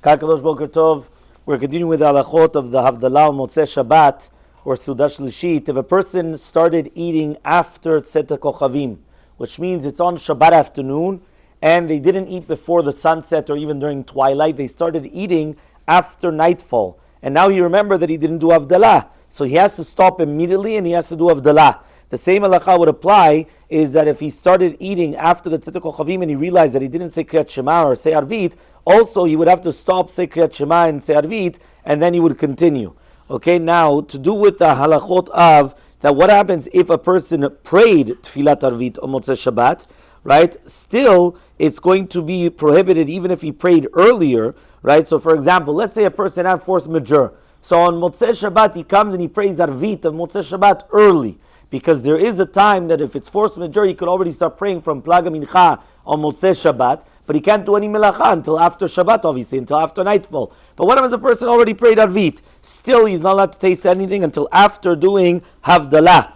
Kadosh Boker Tov. We're continuing with the halachot of the Havdala Motzei Shabbat or Sudah Shlishit. If a person started eating after Tzet Kochavim, which means it's on Shabbat afternoon, and they didn't eat before the sunset or even during twilight, they started eating after nightfall. And now he remembered that he didn't do Havdalah. So he has to stop immediately and he has to do Havdalah. The same halacha would apply is that if he started eating after the Tzedek Kochavim and he realized that he didn't say Kriyat Shema or say Arvit, also he would have to stop, say Kriyat Shema and say Arvit, and then he would continue. Okay, now to do with the halachot of that, what happens if a person prayed Tfilat Arvit on Motzei Shabbat, right? Still, it's going to be prohibited even if he prayed earlier, right? So for example, let's say a person had force majeure. So on Motzei Shabbat he comes and he prays Arvit of Motzei Shabbat early. Because there is a time that if it's force majeure, he could already start praying from Plaga Mincha on Motzei Shabbat, but he can't do any melacha until after Shabbat, obviously, until after nightfall. But what if a person already prayed Arvit? Still, he's not allowed to taste anything until after doing Havdalah.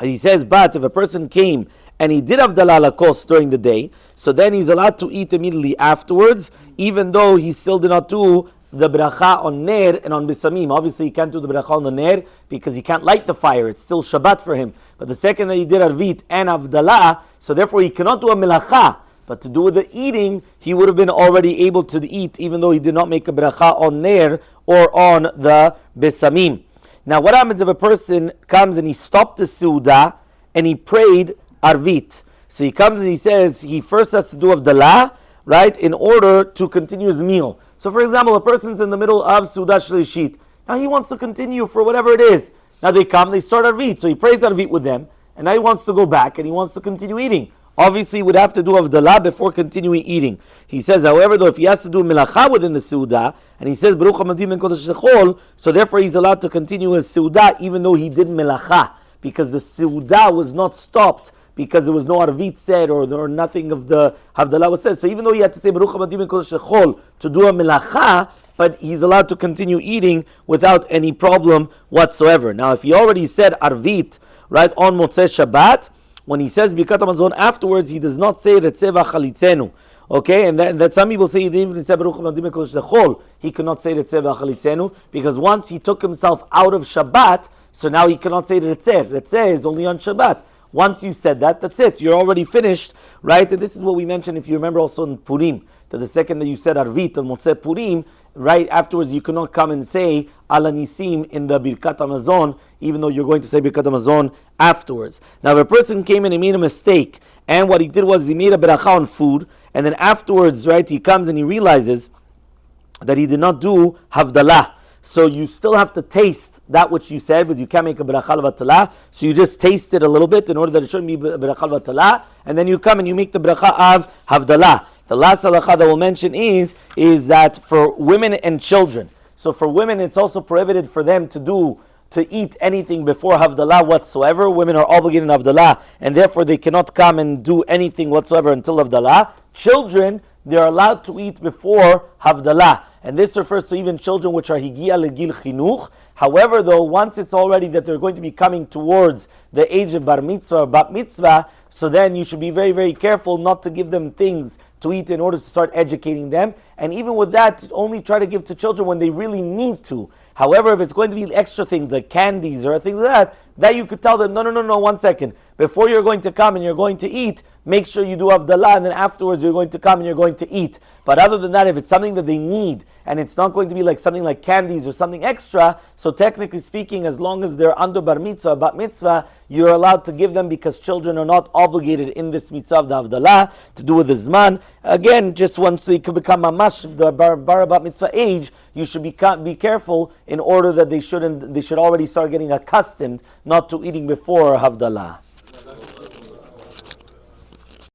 He says, but if a person came and he did Havdalah lakos during the day, so then he's allowed to eat immediately afterwards, even though he still did not do the bracha on ner and on bisamim. Obviously, he can't do the bracha on the ner because he can't light the fire. It's still Shabbat for him. But the second that he did Arvit and Havdalah, so therefore he cannot do a melacha. But to do with the eating, he would have been already able to eat, even though he did not make a bracha on ner or on the bisamim. Now, what happens if a person comes and he stopped the Seudah and he prayed Arvit? So he comes and he says he first has to do Havdalah, right, in order to continue his meal. So for example, a person's in the middle of Sudah Shlishit. Now he wants to continue for whatever it is. Now they come, they start Arvit. So he prays Arvit with them, and now he wants to go back and he wants to continue eating. Obviously, he would have to do Havdalah before continuing eating. He says, however, though, if he has to do Melacha within the Seudah, and he says, Baruch HaMadim Ben Kodesh Lechol, so therefore he's allowed to continue his Seudah even though he did Melacha, because the Seudah was not stopped because there was no Arvit said or nothing of the Havdalah was said. So even though he had to say Baruch HaMadim Ben Kodesh Lechol to do a Melacha, but he's allowed to continue eating without any problem whatsoever. Now, if he already said Arvit, right, on Motzei Shabbat, when he says Birkat HaMazon afterwards, he does not say Retzeh V'Achalitzenu. Okay, and that some people say he didn't even say Baruch HaMadim Ben Kodesh Lechol. He cannot say Retzeh V'Achalitzenu because once he took himself out of Shabbat, so now he cannot say Retzeh. Retzeh is only on Shabbat. Once you said that, that's it. You're already finished, right? And this is what we mentioned, if you remember also in Purim, that the second that you said Arvit on Motzei Purim, right afterwards you cannot come and say Ala Nisim in the Birkat HaMazon, even though you're going to say Birkat HaMazon afterwards. Now if a person came and he made a mistake, and what he did was he made a beracha on food, and then afterwards, right, he comes and he realizes that he did not do Havdalah. So you still have to taste that which you said, but you can't make a berachah v'atalah. So you just taste it a little bit in order that it shouldn't be berachah v'atalah, and then you come and you make the berachah of Havdalah. The last halakha that we'll mention is that for women and children. So for women, it's also prohibited for them to eat anything before Havdalah whatsoever. Women are obligated in Havdalah, and therefore they cannot come and do anything whatsoever until Havdalah. Children, they are allowed to eat before Havdalah. And this refers to even children which are higia legil chinuch. However, though, once it's already that they're going to be coming towards the age of bar mitzvah or bat mitzvah, so then you should be very, very careful not to give them things to eat in order to start educating them. And even with that, only try to give to children when they really need to. However, if it's going to be extra things like candies or things like that you could tell them, no, 1 second. Before you're going to come and you're going to eat, make sure you do Havdalah, and then afterwards you're going to come and you're going to eat. But other than that, if it's something that they need, and it's not going to be like something like candies or something extra, so technically speaking, as long as they're under bar mitzvah, bat mitzvah, you're allowed to give them because children are not obligated in this mitzvah of the Havdalah to do with the Zman. Again, just once they can become mamash, the bar bat mitzvah age, you should be careful in order that they should already start getting accustomed not to eating before Havdalah.